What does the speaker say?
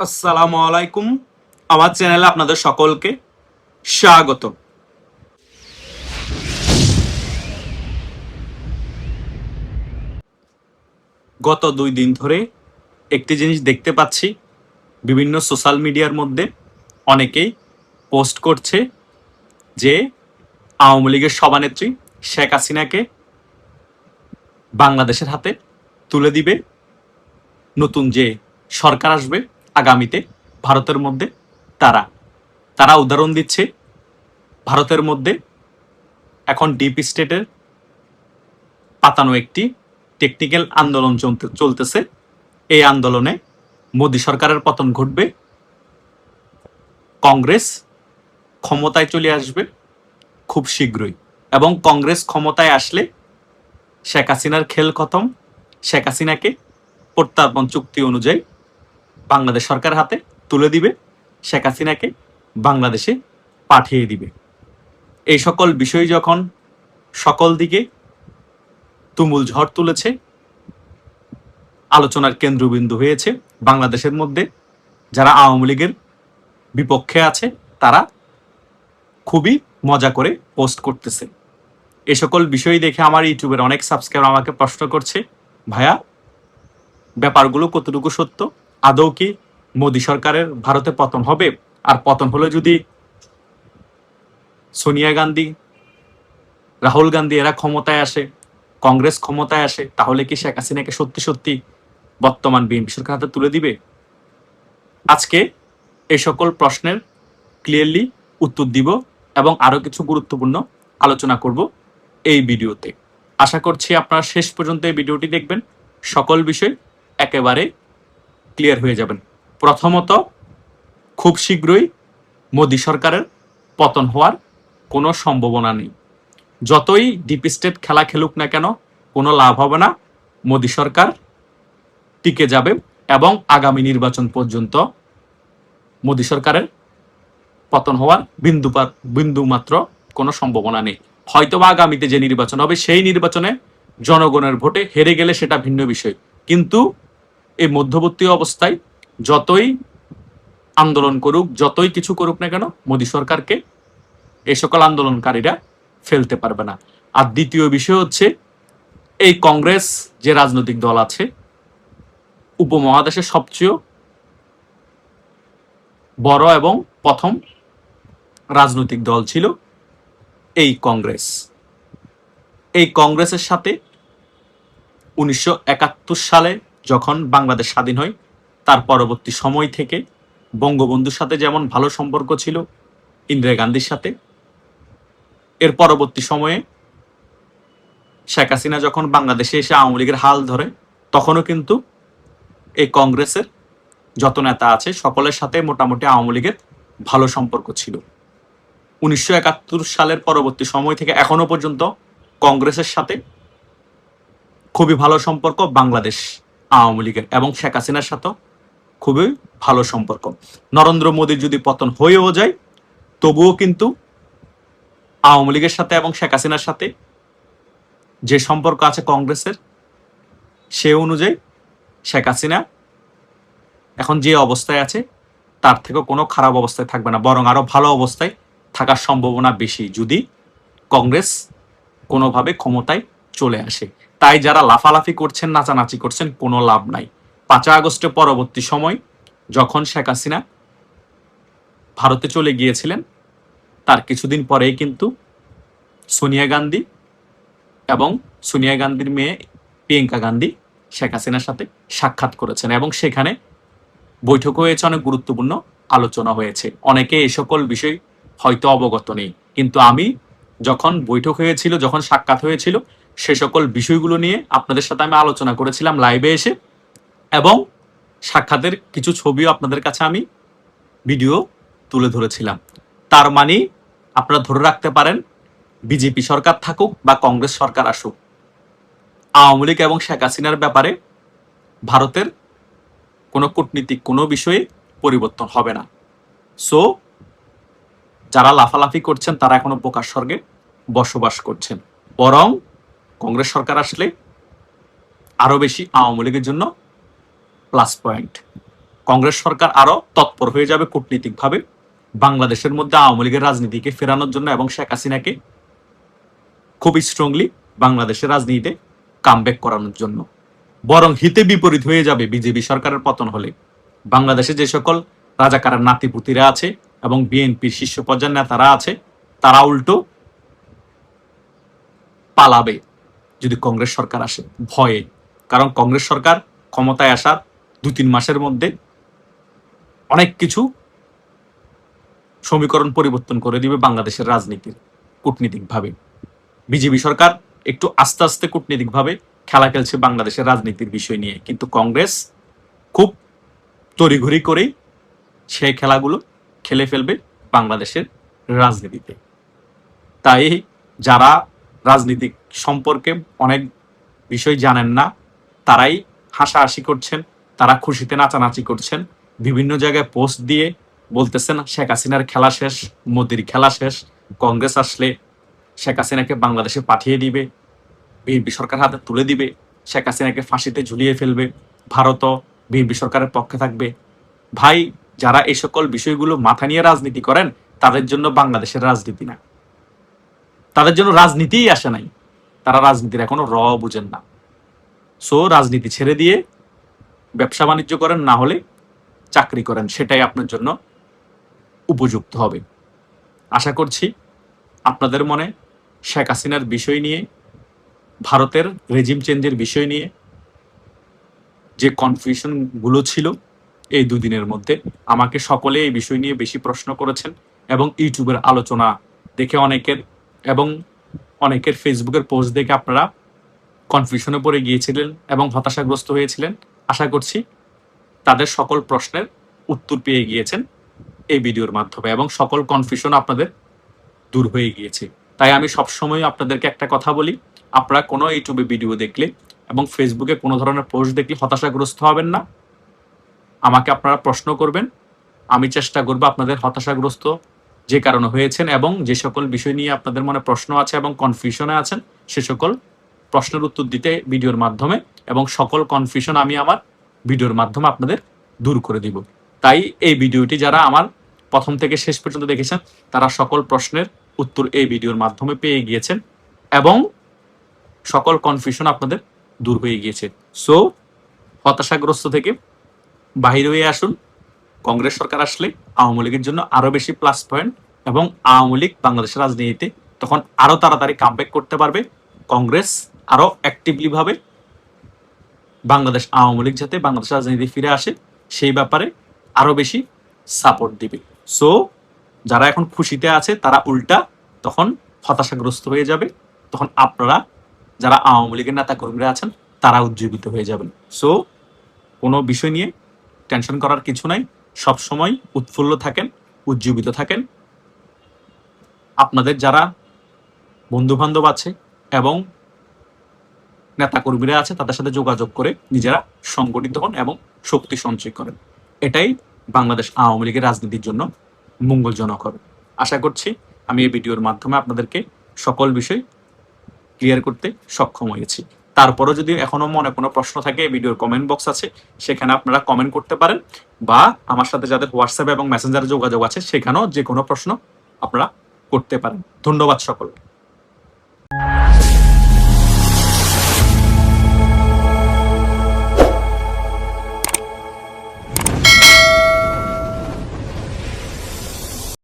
আসসালামু আলাইকুম। আমার চ্যানেলে আপনাদের সকলকে স্বাগত। গত 2 দিন ধরে একটি জিনিস দেখতে পাচ্ছি, বিভিন্ন সোশ্যাল মিডিয়ার মধ্যে অনেকেই পোস্ট করছে যে আওয়ামী লীগের সভানেত্রী শেখ হাসিনাকে বাংলাদেশের হাতে তুলে দিবে নতুন যে সরকার আসবে আগামীতে ভারতের মধ্যে। তারা তারা উদাহরণ দিচ্ছে, ভারতের মধ্যে এখন ডিপ স্টেটের পাতানো একটি টেকনিক্যাল আন্দোলন চলতেছে। এই আন্দোলনে মোদী সরকারের পতন ঘটবে, কংগ্রেস ক্ষমতায় চলে আসবে খুব শীঘ্রই, এবং কংগ্রেস ক্ষমতায় আসলে শেখ হাসিনার খেল খতম। শেখ হাসিনাকে প্রত্যর্পণ চুক্তি অনুযায়ী বাংলাদেশ সরকার হাতে তুলে দিবে, শেখ হাসিনাকে বাংলাদেশে পাঠিয়ে দিবে। এই সকল বিষয় যখন সকল দিকে তুমুল ঝড় তুলেছে, আলোচনার কেন্দ্রবিন্দু হয়েছে বাংলাদেশের মধ্যে যারা আওয়ামী লীগের বিপক্ষে আছে, তারা খুবই মজা করে পোস্ট করতেছে। এ সকল বিষয় দেখে আমার ইউটিউবের অনেক সাবস্ক্রাইবার আমাকে প্রশ্ন করছে, ভাইয়া ব্যাপারগুলো কতটুকু সত্য? আদৌ কি মোদী সরকারের ভারতে পতন হবে? আর পতন হলে যদি সোনিয়া গান্ধী, রাহুল গান্ধী এরা ক্ষমতায় আসে, কংগ্রেস ক্ষমতায় আসে, তাহলে কি শেখ হাসিনাকে সত্যি সত্যি বর্তমান বিএনপি সরকার হাতে তুলে দিবে? আজকে এই সকল প্রশ্নের ক্লিয়ারলি উত্তর দিব এবং আরো কিছু গুরুত্বপূর্ণ আলোচনা করব এই ভিডিওতে। আশা করছি আপনারা শেষ পর্যন্ত এই ভিডিওটি দেখবেন, সকল বিষয় একেবারে ক্লিয়ার হয়ে যাবেন। প্রথমত, খুব শীঘ্রই মোদী সরকারের পতন হওয়ার কোনো সম্ভাবনা নেই। যতই ডিপ স্টেট খেলা খেলুক না কেন, কোনো লাভ হবে না। মোদী সরকার টিকে যাবে এবং আগামী নির্বাচন পর্যন্ত মোদী সরকারের পতন হওয়ার বিন্দু মাত্র কোনো সম্ভাবনা নেই। হয়তোবা আগামীতে যে নির্বাচন হবে সেই নির্বাচনে জনগণের ভোটে হেরে গেলে সেটা ভিন্ন বিষয়, কিন্তু এই মধ্যবর্তী অবস্থায় যতই আন্দোলন করুক, যতই কিছু করুক না কেন, মোদী সরকারকে এই সকল আন্দোলনকারীরা ফেলতে পারবে না। আর দ্বিতীয় বিষয় হচ্ছে, এই কংগ্রেস যে রাজনৈতিক দল আছে, উপমহাদেশের সবচেয়ে বড় এবং প্রথম রাজনৈতিক দল ছিল এই কংগ্রেস। এই কংগ্রেসের সাথে 1971 সালে যখন বাংলাদেশ স্বাধীন হয়, তার পরবর্তী সময় থেকে বঙ্গবন্ধুর সাথে যেমন ভালো সম্পর্ক ছিল ইন্দিরা গান্ধীর সাথে, এর পরবর্তী সময়ে শেখ হাসিনা যখন বাংলাদেশে এসে আওয়ামী লীগের হাল ধরে, তখনও কিন্তু এই কংগ্রেসের যত নেতা আছে সকলের সাথে মোটামুটি আওয়ামী লীগের ভালো সম্পর্ক ছিল। 1971 সালের পরবর্তী সময় থেকে এখনো পর্যন্ত কংগ্রেসের সাথে খুবই ভালো সম্পর্ক বাংলাদেশ আওয়ামী লীগের, এবং শেখ হাসিনার সাথেও খুবই ভালো সম্পর্ক। নরেন্দ্র মোদীর যদি পতন হয়েও যায়, তবুও কিন্তু আওয়ামী লীগের সাথে এবং শেখ হাসিনার সাথে যে সম্পর্ক আছে কংগ্রেসের, সে অনুযায়ী শেখ হাসিনা এখন যে অবস্থায় আছে তার থেকে কোনো খারাপ অবস্থায় থাকবে না, বরং আরো ভালো অবস্থায় থাকার সম্ভাবনা বেশি যদি কংগ্রেস কোনোভাবে ক্ষমতায় চলে আসে। তাই যারা লাফালাফি করছেন, নাচানাচি করছেন, কোনো লাভ নাই। 5 আগস্টের পরবর্তী সময় যখন শেখ হাসিনা ভারতে চলে গিয়েছিলেন, তার কিছুদিন পরেই কিন্তু সোনিয়া গান্ধী এবং সোনিয়া গান্ধীর মেয়ে প্রিয়াঙ্কা গান্ধী শেখ হাসিনার সাথে সাক্ষাৎ করেছেন, এবং সেখানে বৈঠক হয়েছে, অনেক গুরুত্বপূর্ণ আলোচনা হয়েছে। অনেকে এই সকল বিষয় হয়তো অবগত নেই, কিন্তু আমি যখন বৈঠক হয়েছিল, যখন সাক্ষাৎ হয়েছিল, সে সকল বিষয়গুলো নিয়ে আপনাদের সাথে আমি আলোচনা করেছিলাম লাইভে এসে, এবং সাক্ষাতের কিছু ছবিও আপনাদের কাছে আমি ভিডিও তুলে ধরেছিলাম। তার মানে আপনারা ধরে রাখতে পারেন, বিজেপি সরকার থাকুক বা কংগ্রেস সরকার আসুক, আওয়ামী লীগ এবং শেখ হাসিনার ব্যাপারে ভারতের কোনো কূটনীতিক কোনো বিষয়ে পরিবর্তন হবে না। সো যারা লাফালাফি করছেন তারা এখনো বোকার স্বর্গে বসবাস করছেন, বরং কংগ্রেস সরকার আসলে আরো বেশি আওয়ামী লীগের জন্য প্লাস পয়েন্ট। কংগ্রেস সরকার আরো তৎপর হয়ে যাবে কূটনীতিকভাবে বাংলাদেশের মধ্যে আওয়ামী লীগের রাজনীতিকে ফেরানোর জন্য এবং শেখ হাসিনাকে খুব স্ট্রংলি বাংলাদেশের রাজনীতিতে কামব্যাক করানোর জন্য। বরং হিতে বিপরীত হয়ে যাবে বিজেপি সরকারের পতন হলে। বাংলাদেশে যে সকল রাজাকারের নাতিপুতিরা আছে এবং বিএনপির শীর্ষ পর্যায়ের নেতারা আছে, তারা উল্টো পালাবে যদি কংগ্রেস সরকার আসে, ভয়ে। কারণ কংগ্রেস সরকার ক্ষমতায় আসার 2-3 মাসের মধ্যে অনেক কিছু সমীকরণ পরিবর্তন করে দিবে বাংলাদেশের রাজনীতির কূটনীতিকভাবে। বিজেপি সরকার একটু আস্তে আস্তে কূটনীতিকভাবে খেলা খেলছে বাংলাদেশের রাজনীতির বিষয় নিয়ে, কিন্তু কংগ্রেস খুব তড়িঘড়ি করেই সেই খেলাগুলো খেলে ফেলবে বাংলাদেশের রাজনীতিতে। তাই যারা রাজনীতিক সম্পর্কে অনেক বিষয় জানেন না, তারাই হাসাহাসি করছেন, তারা খুশিতে নাচানাচি করছেন, বিভিন্ন জায়গায় পোস্ট দিয়ে বলতেছেন শেখ হাসিনার খেলা শেষ, মোদির খেলা শেষ, কংগ্রেস আসলে শেখ হাসিনাকে বাংলাদেশে পাঠিয়ে দিবে, বিএনপি সরকার হাতে তুলে দিবে, শেখ হাসিনাকে ফাঁসিতে ঝুলিয়ে ফেলবে, ভারতও বিএনপি সরকারের পক্ষে থাকবে। ভাই, যারা এই সকল বিষয়গুলো মাথা নিয়ে রাজনীতি করেন, তাদের জন্য বাংলাদেশের রাজনীতি না, তাদের জন্য রাজনীতিই আসে নাই। তারা রাজনীতির এখনো বুঝেন না। সো রাজনীতি ছেড়ে দিয়ে ব্যবসা বাণিজ্য করেন, না হলে চাকরি করেন, সেটাই আপনার জন্য উপযুক্ত হবে। আশা করছি আপনাদের মনে শেখ হাসিনার বিষয় নিয়ে, ভারতের রেজিম চেঞ্জের বিষয় নিয়ে যে কনফিউশন গুলো ছিল এই 2 দিনের মধ্যে, আমাকে সকলে এই বিষয় নিয়ে বেশি প্রশ্ন করেছেন এবং ইউটিউবের আলোচনা দেখে অনেকের ফেসবুকের পোস্ট দেখে আপনারা কনফিউশনে পড়ে গিয়েছিলেন এবং হতাশাগ্রস্ত হয়েছিলেন। আশা করছি তাদের সকল প্রশ্নের উত্তর পেয়ে গিয়েছেন এই ভিডিওর মাধ্যমে এবং সকল কনফিউশন আপনাদের দূর হয়ে গিয়েছে। তাই আমি সবসময় আপনাদেরকে একটা কথা বলি, আপনারা কোনো ইউটিউবে ভিডিও দেখলে এবং ফেসবুকে কোনো ধরনের পোস্ট দেখলে হতাশাগ্রস্ত হবেন না। আমাকে আপনারা প্রশ্ন করবেন, আমি চেষ্টা করব আপনাদের হতাশাগ্রস্ত যে কারণে হয়েছেন এবং যে সকল বিষয় নিয়ে আপনাদের মনে প্রশ্ন আছে এবং কনফিউশনে আছেন, সে সকল প্রশ্নের উত্তর দিতে ভিডিওর মাধ্যমে, এবং সকল কনফিউশন আমি আমার ভিডিওর মাধ্যমে আপনাদের দূর করে দিব। তাই এই ভিডিওটি যারা আমার প্রথম থেকে শেষ পর্যন্ত দেখেছেন, তারা সকল প্রশ্নের উত্তর এই ভিডিওর মাধ্যমে পেয়ে গিয়েছেন এবং সকল কনফিউশন আপনাদের দূর হয়ে গিয়েছে। সো হতাশাগ্রস্ত থেকে বাহির হয়ে আসুন। কংগ্রেস সরকার আসলে আওয়ামী লীগের জন্য আরো বেশি প্লাস পয়েন্ট এবং আওয়ামী লীগ বাংলাদেশের রাজনীতিতে তখন আরো তাড়াতাড়ি কামব্যাক করতে পারবে। কংগ্রেস আরো অ্যাক্টিভলি ভাবে বাংলাদেশ আওয়ামী লীগ যাতে বাংলাদেশ রাজনীতি ফিরে আসে সেই ব্যাপারে আরো বেশি সাপোর্ট দিবে। সো যারা এখন খুশিতে আছে তারা উল্টা তখন হতাশাগ্রস্ত হয়ে যাবে, তখন আপনারা যারা আওয়ামী লীগের নেতা কর্মীরা আছেন তারা উজ্জীবিত হয়ে যাবেন। সো কোনো বিষয় নিয়ে টেনশন করার কিছু নাই, সব সময় উৎফুল্ল থাকেন, উজ্জীবিত থাকেন। আপনাদের যারা বন্ধু বান্ধব আছে এবং নেতা কর্মীরা আছে তাদের সাথে যোগাযোগ করে নিজেরা সংগঠিত হন এবং শক্তি সঞ্চয় করেন। এটাই বাংলাদেশ আওয়ামী লীগের রাজনীতির জন্য মঙ্গলজনক হবে। আশা করছি আমি এই ভিডিওর মাধ্যমে আপনাদেরকে সকল বিষয় ক্লিয়ার করতে সক্ষম হয়েছি। তারপরও যদি এখনো মনে কোনো প্রশ্ন থাকে, ভিডিওর কমেন্ট বক্স আছে, সেখানে আপনারা কমেন্ট করতে পারেন, বা আমার সাথে যাদের হোয়াটসঅ্যাপ এবং মেসেঞ্জারে যোগাযোগ আছে সেখানেও যে কোনো প্রশ্ন আপনারা করতে পারেন। ধন্যবাদ সকলকে।